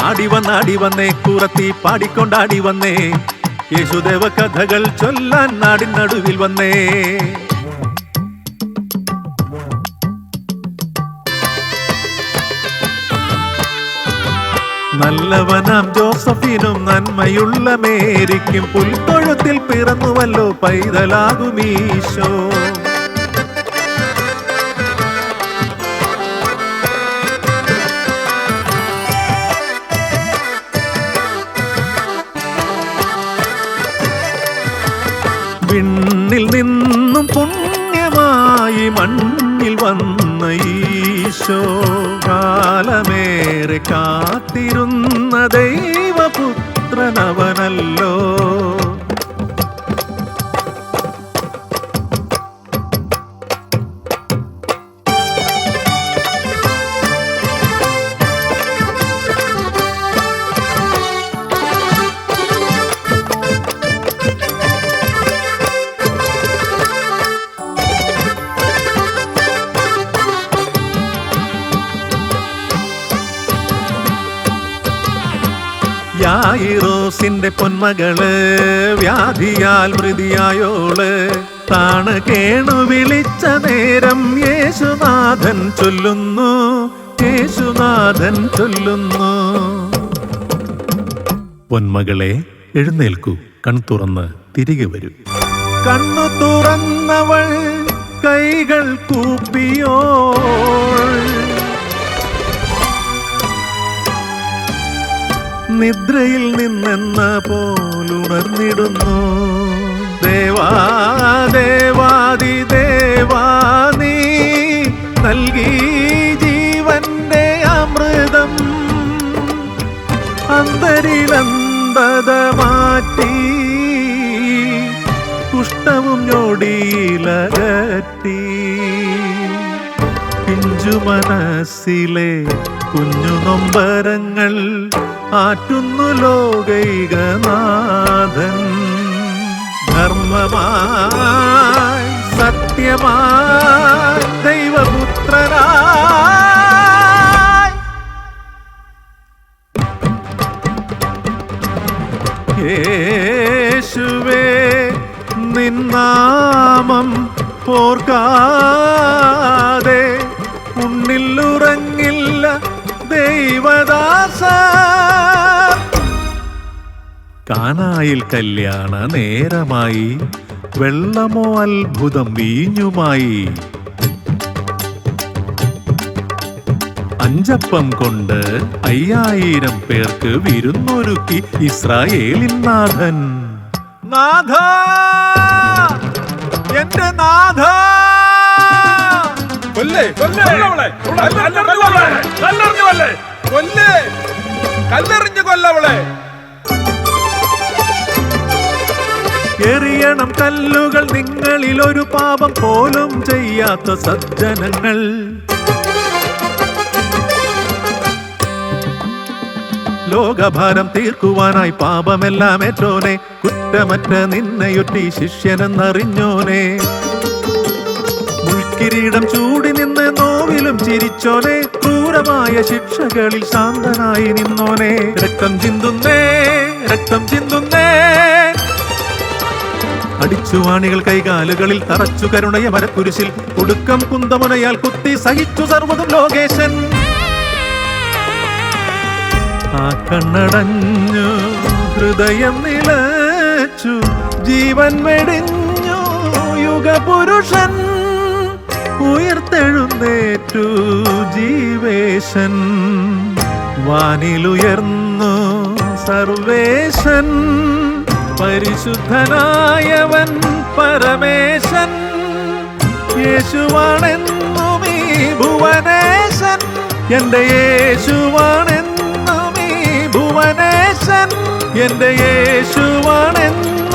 ആടി വന്നേ കുറത്തി പാടിക്കൊണ്ടാടി വന്നേ യേശുദേവ കഥകൾ ചൊല്ലാൻ നാടിൻ നടുവിൽ വന്നേ. നല്ലവനാം ജോസഫിനും നന്മയുള്ള മേരിക്കും പുൽത്തൊഴുത്തിൽ പിറന്നുവല്ലോ പൈതലാകുമീശോ. വിണ്ണിൽ നിന്നും പുണ്യമായി മണ്ണിൽ വന്ന ഈശോ കാലമേറെ കാത്തിരുന്ന ദൈവപുത്രനവനല്ലോ. യായിറോസിന്റെ പൊന്മകള് വ്യാധിയാൽ മൃതിയായോള് താണ് കേണു വിളിച്ച നേരം യേശുനാഥൻ ചൊല്ലുന്നു, യേശുനാഥൻ ചൊല്ലുന്നു. പൊന്മകളെ എഴുന്നേൽക്കൂ, കണ്ണു തുറന്ന് തിരികെ വരൂ. കണ്ണു തുറന്നവൾ കൈകൾ കൂപ്പിയോ നിദ്രയിൽ നിന്നെന്ന പോലുണർന്നിടുന്നു. ദേവാ ദേവാദി ദേവാ നീ നൽകി ജീവന്റെ അമൃതം അന്തരിലന്തത മാറ്റി കുഷ്ഠവും ഞൊടിയിലകറ്റി. പിഞ്ചു മനസ്സിലെ കുഞ്ഞു നൊമ്പരങ്ങൾ ആറ്റുന്നു ലോകൈകനാഥൻ. ധർമ്മമായി സത്യമായി ദൈവപുത്രനായി യേശുവേ നിന്നാമം ഓർക്കാതെ ഉണ്ണിലുറങ്ങില്ല ദൈവദാസ. കാനായിൽ കല്യാണ നേരമായി വെള്ളമോ അത്ഭുതം വീഞ്ഞുമായി. 5 അപ്പം കൊണ്ട് 5000 പേർക്ക് വിരുന്നൊരുക്കി ഇസ്രായേലിൻ നാഥൻ. നാഥ എന്റെ നാഥ കല്ലെറിഞ്ഞു കൊല്ലവളെ. എറിയണം കല്ലുകൾ നിങ്ങളിൽ ഒരു പാപം പോലും ചെയ്യാത്ത സജ്ജനങ്ങൾ. ലോകഭാരം തീർക്കുവാനായി പാപമെല്ലാം ഏറ്റോനെ കുറ്റമറ്റ നിന്നെയൊറ്റി ശിഷ്യനെന്നറിഞ്ഞോനെ. മുൾക്കിരീടം ചൂടി നിന്ന് നോവിലും ചിരിച്ചോനെ ക്രൂരമായ ശിക്ഷകളിൽ ശാന്തനായി നിന്നോനെ. രക്തം ചിന്തുന്നേ രക്തം ചിന്തുന്നേ അടിച്ചുവാണികൾ കൈകാലുകളിൽ തറച്ചു കരുണയ മരക്കുരിശിൽ ഒടുക്കം കുന്തമുനയാൽ കുത്തി സഹിച്ചു സർവ്വതും ലോകേശൻ. ആ കണ്ണടഞ്ഞു ഹൃദയം നിലച്ചു ജീവൻ വെടിഞ്ഞു യുഗപുരുഷൻ ഉയർത്തെഴുന്നേറ്റു ജീവേശൻ. വാനിലുയർന്നു സർവേശൻ പരിശുദ്ധനായവൻ പരമേശൻ. യേശുവാണെന്നും ഈ ഭുവനേശൻ എന്റെ യേശുവാണെന്നും ഈ ഭുവനേശൻ എന്റെ യേശുവാണെന്നും